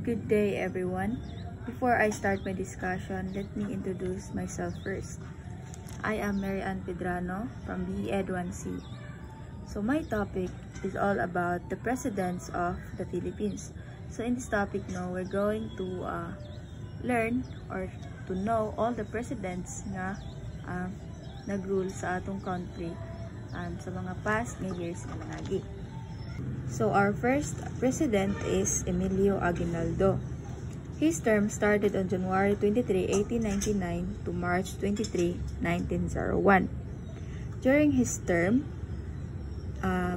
Good day, everyone. Before I start my discussion, let me introduce myself first. I am Mary Ann Pedrano from BEd 1C. So my topic is all about the presidents of the Philippines. So in this topic, we're going to learn or to know all the presidents nga nag-rule sa atong country sa mga past nga years na nanagi. So our first president is Emilio Aguinaldo. His term started on January 23, 1899 to March 23, 1901. During his term,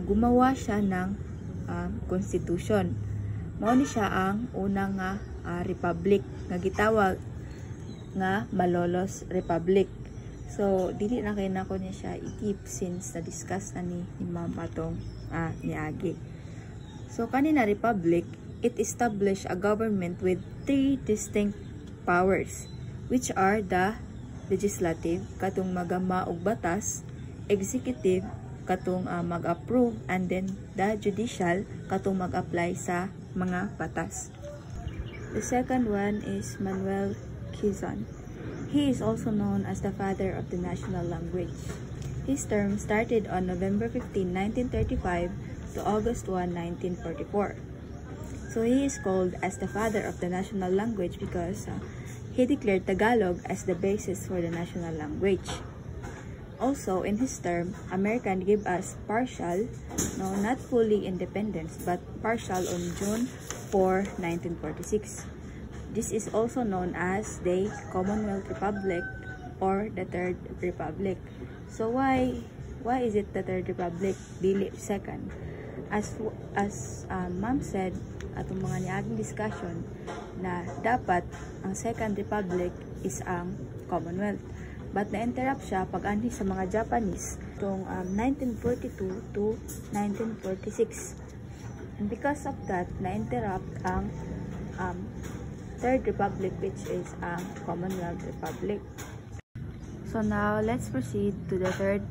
gumawa siya ng constitution. Mao ni siya ang unang republic nga gitawag nga Malolos Republic. So dili na kay nako niya siya i-keep since na-discuss na ni Ma'am atong niagi. So kanina republic, it established a government with three distinct powers, which are the legislative, katong magama og batas, executive, katong mag-approve, and then the judicial, katong mag-apply sa mga batas. The second one is Manuel Quezon. He is also known as the father of the national language. His term started on November 15, 1935 to August 1, 1944. So he is called as the father of the national language because he declared Tagalog as the basis for the national language. Also, in his term, America gave us partial, not fully independence, but partial on June 4, 1946. This is also known as the Commonwealth Republic or the Third Republic. So why is it the Third Republic, dili second? As Ma'am said atong mga niaging discussion na dapat ang Second Republic is ang Commonwealth. But na-interrupt siya pag-anhi sa mga Japanese tong 1942 to 1946. And because of that, na-interrupt ang Third Republic, which is ang Commonwealth Republic. So now, let's proceed to the third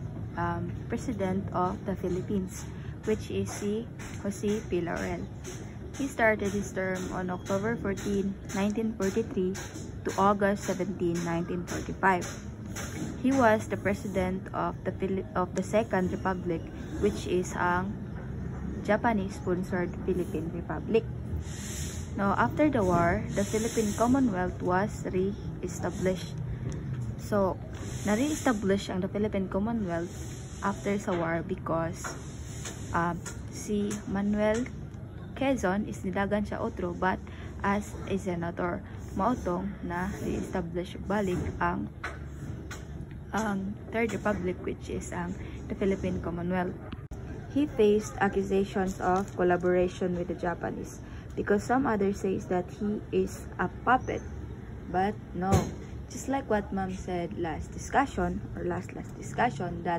President of the Philippines, which is si Jose P. Laurel. He started his term on October 14, 1943 to August 17, 1945. He was the president of the Second Republic, which is ang Japanese-sponsored Philippine Republic. Now, after the war, the Philippine Commonwealth was re-established. So, na-re-establish ang the Philippine Commonwealth after sa war because si Manuel Quezon is nilagan siya otro, but as a senator, mautong na re-establish balik ang Third Republic, which is the Philippine Commonwealth. He faced accusations of collaboration with the Japanese because some others says that he is a puppet, but no. Just like what Ma'am said last discussion that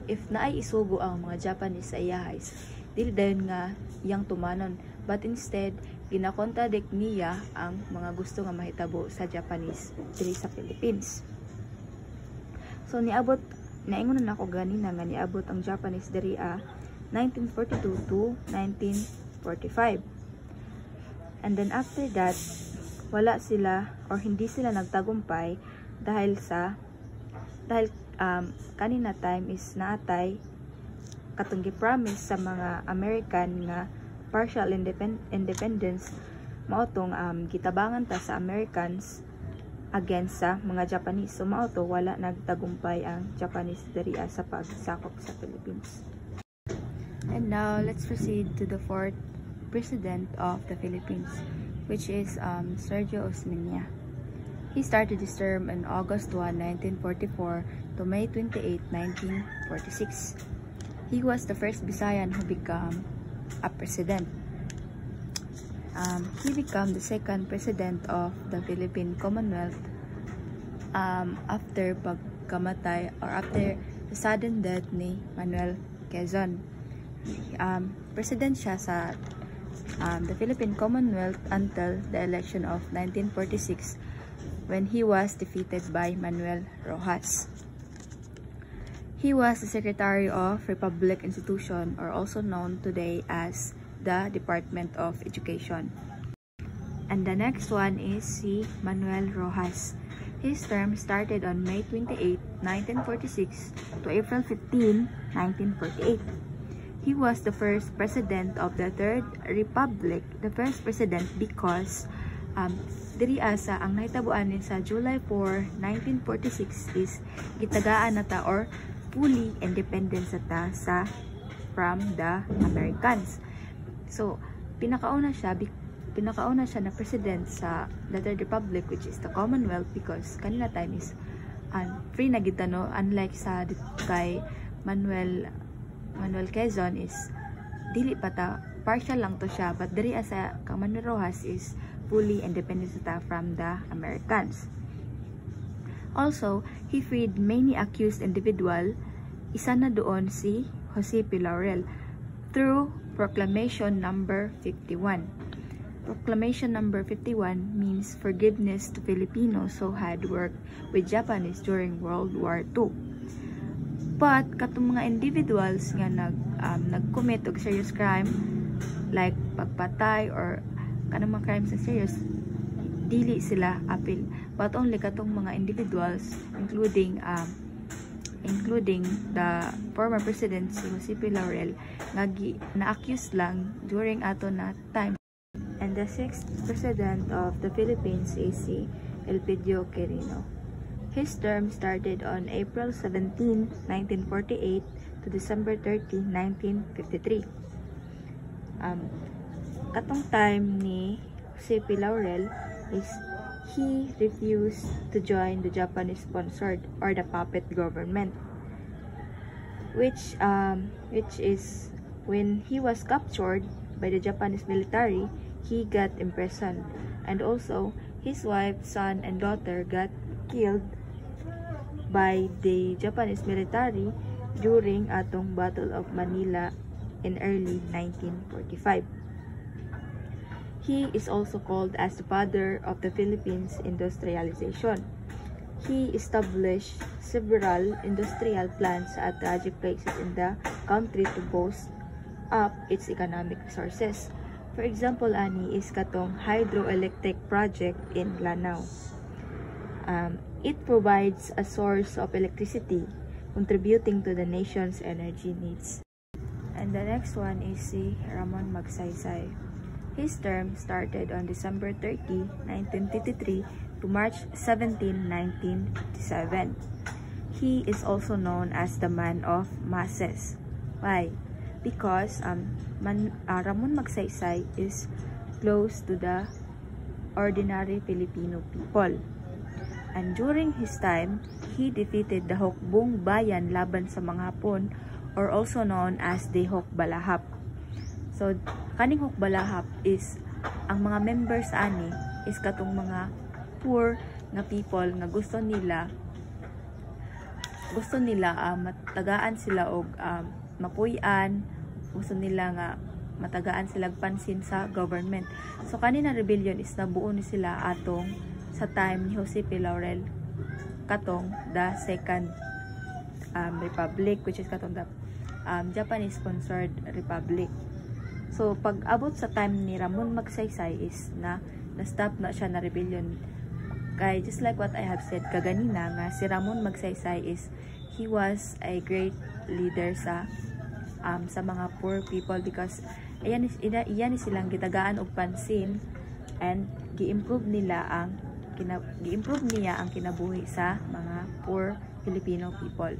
if naay isugo ang mga Japanese sa iyahays, dili dayon nga iyang tumanon, but instead ginakontradict niya ang mga gusto nga mahitabo sa Japanese diri sa Philippines. So naingon na ako ganina nga niabot ang Japanese diri 1942 to 1945. And then after that, wala sila or hindi sila nagtagumpay dahil kanina time is naatay katong gi-promise sa mga American nga partial independence, maotong gitabangan ta sa Americans against sa mga Japanese. So maoto wala nagtagumpay ang Japanese diri sa pagsakop sa Philippines. And now let's proceed to the fourth president of the Philippines, which is Sergio Osmeña. He started his term on August 1, 1944 to May 28, 1946. He was the first Visayan who became a president. He became the second president of the Philippine Commonwealth after pagkamatay or after the sudden death ni Manuel Quezon. President siya sa the Philippine Commonwealth until the election of 1946 when he was defeated by Manuel Rojas. He was the Secretary of Republic Institution, or also known today as the Department of Education. And the next one is si Manuel Rojas. His term started on May 28, 1946 to April 15, 1948. He was the first president of the Third Republic, the first president because diri asa ang nahitabuan ni sa July 4, 1946 is gitagaan na ta or fully independent sa from the Americans. So pinakauna siya na president sa the Third Republic, which is the Commonwealth, because kanina time is free na gid no, unlike sa kay Manuel Quezon is dili pa ta, partial lang to siya, but diri asa kang Manuel Rojas is fully independent sa from the Americans. Also, he freed many accused individual, isa na doon si Jose P. Laurel, through Proclamation number 51. Proclamation number 51 means forgiveness to Filipinos who had worked with Japanese during World War II. But katong mga individuals nga nag-commit og serious crime like pagpatay or kanang mga crimes na serious, dili sila appeal, but only katong mga individuals including the former president si Jose P. Laurel na-accused lang during ato na time. And the 6th president of the Philippines is si Elpidio Quirino. His term started on April 17, 1948 to December 30, 1953. Katong time ni Jose P. Laurel is he refused to join the Japanese sponsored or the puppet government, which is when he was captured by the Japanese military, he got imprisoned, and also his wife, son, and daughter got killed by the Japanese military during atong Battle of Manila in early 1945. He is also called as the father of the Philippines industrialization. He established several industrial plants at strategic places in the country to boost up its economic resources. For example, ani is katong hydroelectric project in Lanao. It provides a source of electricity, contributing to the nation's energy needs. And the next one is si Ramon Magsaysay. His term started on December 30, 1953 to March 17, 1957. He is also known as the man of masses. Why? Because Ramon Magsaysay is close to the ordinary Filipino people. And during his time, he defeated the Hukbong Bayan laban sa mga Hapon, or also known as the Hukbalahap. So, kaning Hukbalahap is, ang mga members ani is katong mga poor nga people nga gusto nila matagaan sila og mapuy-an, gusto nila nga matagaan sila pansin sa government. So kanina rebellion is nabuo ni sila atong sa time ni Jose P. Laurel katong the Second Republic, which is katong the Japanese sponsored republic. So pag abot sa time ni Ramon Magsaysay is na-stop na siya na rebellion. Kay just like what I have said kaganina nga si Ramon Magsaysay is he was a great leader sa mga poor people because iyan silang gitagaan og pansin and gi-improve niya ang kinabuhi sa mga poor Filipino people.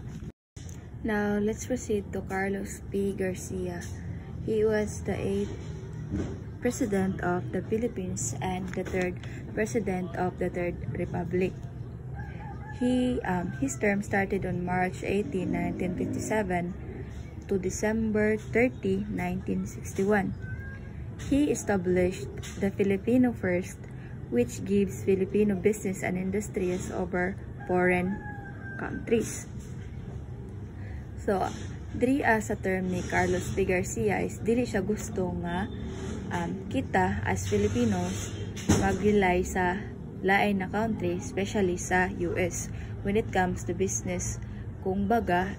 Now let's proceed to Carlos P. Garcia. He was the 8th President of the Philippines and the 3rd President of the Third Republic. His term started on March 18, 1957 to December 30, 1961. He established the Filipino First, which gives Filipino business and industries over foreign countries. So, diri sa term ni Carlos P. Garcia is dili siya gusto nga kita as Filipinos mag-rely sa lain na country, especially sa US when it comes to business. Kung baga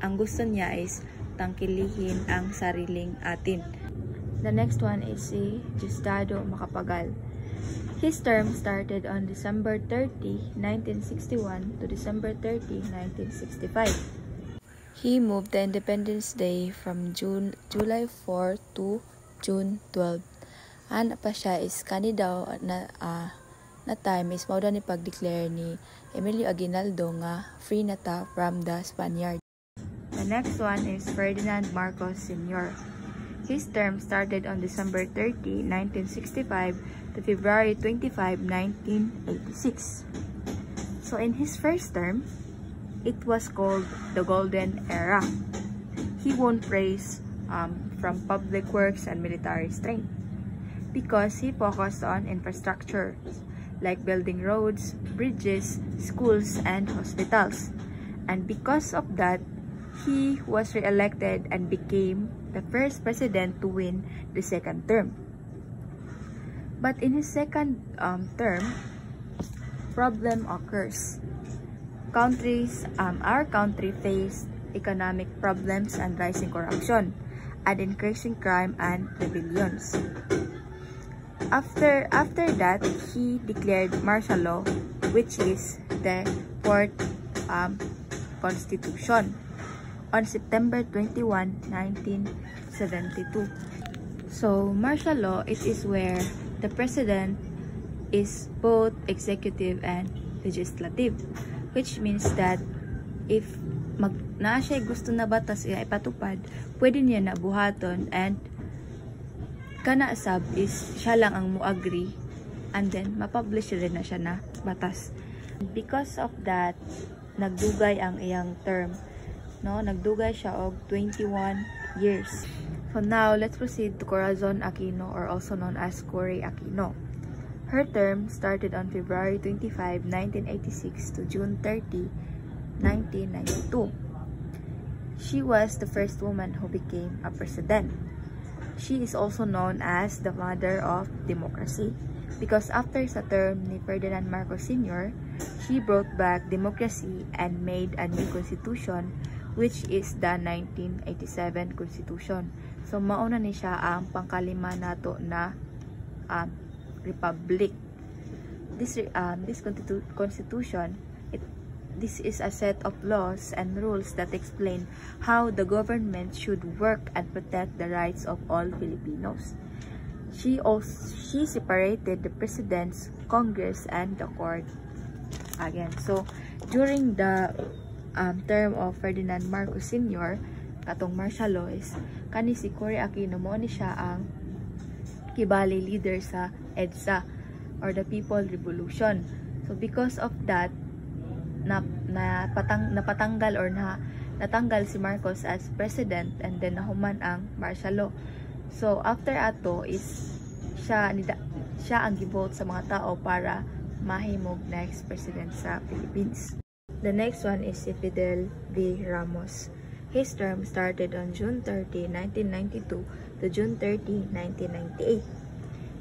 ang gusto niya is tangkilihin ang sariling atin. The next one is si Diosdado Macapagal. His term started on December 30, 1961 to December 30, 1965. He moved the Independence Day from July 4 to June 12. Ana pa siya is kanidaw na time is mao daw ni pag-declare ni Emilio Aguinaldo nga free na ta from the Spaniard. The next one is Ferdinand Marcos Sr. His term started on December 30, 1965 to February 25, 1986. So in his first term, it was called the Golden Era. He won praise from public works and military strength because he focused on infrastructure like building roads, bridges, schools, and hospitals. And because of that, he was re-elected and became the first president to win the second term. But in his second term, problem occurs. Our country faced economic problems and rising corruption, and increasing crime and rebellions. After that, he declared martial law, which is the fourth constitution, on September 21, 1972. So, martial law, it is where the president is both executive and legislative, which means that if na siya gusto na batas ipatupad, pwede niya na buhaton, and kana sab is siya lang ang mo-agree, and then mapublish rin na siya na batas. Because of that, nagdugay ang iyang term. Nagdugay siya og 21 years. So now, let's proceed to Corazon Aquino, or also known as Cory Aquino. Her term started on February 25, 1986 to June 30, 1992. She was the first woman who became a president. She is also known as the mother of democracy because after sa term ni Ferdinand Marcos Sr., she brought back democracy and made a new constitution, which is the 1987 Constitution. So, mauna ni siya ang pangkalima nato na republic. This constitution, this is a set of laws and rules that explain how the government should work and protect the rights of all Filipinos. She separated the presidents, Congress, and the court again. So, during the term of Ferdinand Marcos Sr., katong martial law is kani si Cory Aquino, mo ni siya ang kibali leader sa EDSA, or the People Revolution. So because of that, napatanggal or natanggal si Marcos as president, and then nahuman ang martial law. So after ato is siya ang givote sa mga tao para mahimog next president sa Philippines. The next one is si Fidel V. Ramos. His term started on June 30, 1992 to June 30, 1998.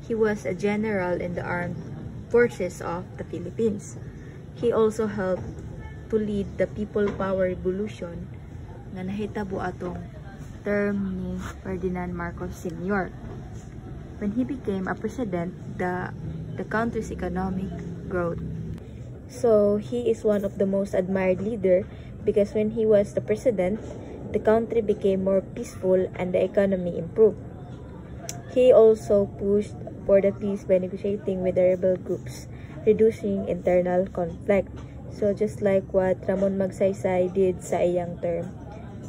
He was a general in the armed forces of the Philippines. He also helped to lead the People Power Revolution nga nahitabo atong term ni Ferdinand Marcos Sr. When he became a president, the country's economic growth. So he is one of the most admired leader because when he was the president, the country became more peaceful and the economy improved. He also pushed for the peace by negotiating with the rebel groups, reducing internal conflict. So just like what Ramon Magsaysay did sa iyang term,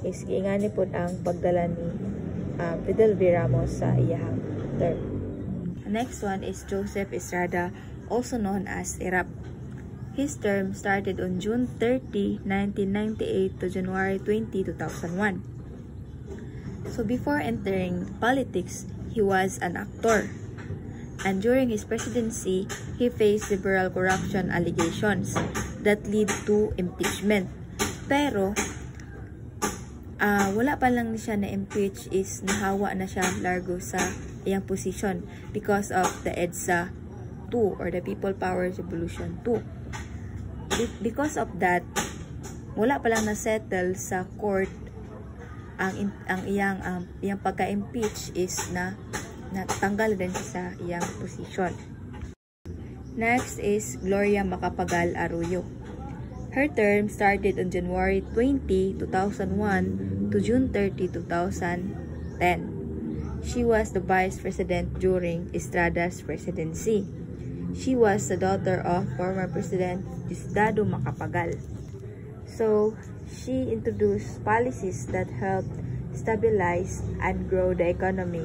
is giingani po ang pagdala ni Fidel V. Ramos sa iyang term. The next one is Joseph Estrada, also known as Erap. His term started on June 30, 1998 to January 20, 2001. So before entering politics, he was an actor. And during his presidency, he faced several corruption allegations that lead to impeachment. Pero, wala pa lang siya na-impeach is nahawa na siya largo sa iyang position because of the EDSA 2 or the People Power Revolution 2. Because of that, wala pa lang na-settle sa court iyang pagka-impeach is na natanggal din siya sa iyang position. Next is Gloria Macapagal Arroyo. Her term started on January 20, 2001 to June 30, 2010. She was the vice president during Estrada's presidency. She was the daughter of former President Diosdado Macapagal. So, she introduced policies that helped stabilize and grow the economy,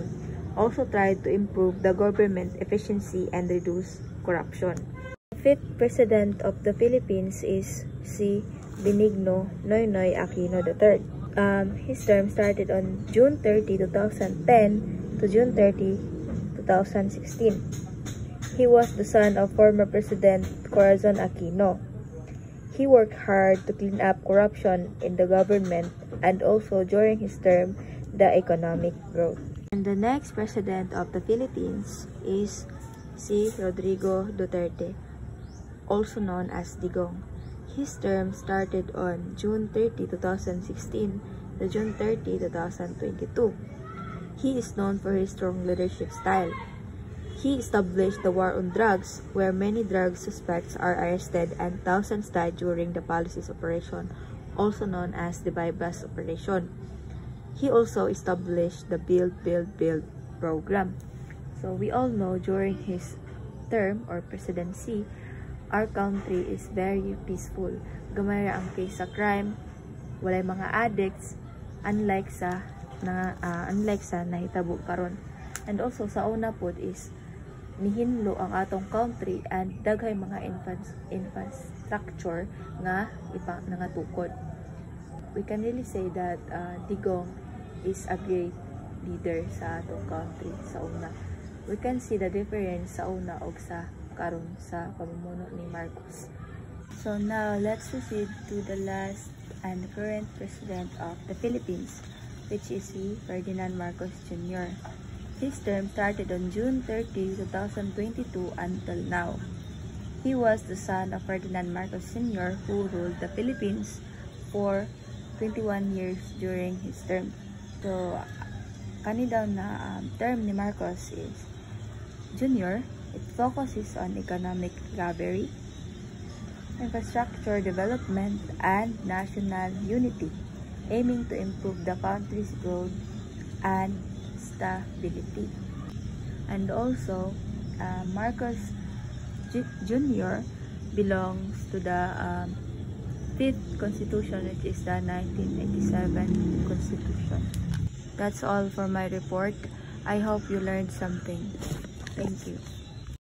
also tried to improve the government efficiency and reduce corruption. The fifth president of the Philippines is si Benigno Noynoy Aquino III. His term started on June 30, 2010 to June 30, 2016. He was the son of former President Corazon Aquino. He worked hard to clean up corruption in the government and also during his term, the economic growth. And the next president of the Philippines is si Rodrigo Duterte, also known as Digong. His term started on June 30, 2016 to June 30, 2022. He is known for his strong leadership style. He established the war on drugs, where many drug suspects are arrested and thousands died during the policies operation, also known as the bypass operation. He also established the Build, Build, Build program. So we all know during his term or presidency, our country is very peaceful. Gamay ra ang case sa crime, walay mga addicts, unlike sa nahitabo karon. And also sa una pod is nihinlo ang atong country and daghay mga infrastructure nga nangatukod. We can really say that Digong is a great leader sa atong country sa una. We can see the difference sa una og sa karon sa pamumuno ni Marcos. So now let's proceed to the last and current president of the Philippines, which is si Ferdinand Marcos Jr. His term started on June 30, 2022 until now. He was the son of Ferdinand Marcos Sr. who ruled the Philippines for 21 years during his term. So, daw na term ni Marcos is Jr. It focuses on economic recovery, infrastructure development, and national unity, aiming to improve the country's growth and stability. And also, Marcos Jr. belongs to the 5th Constitution, which is the 1987 Constitution. That's all for my report. I hope you learned something. Thank you.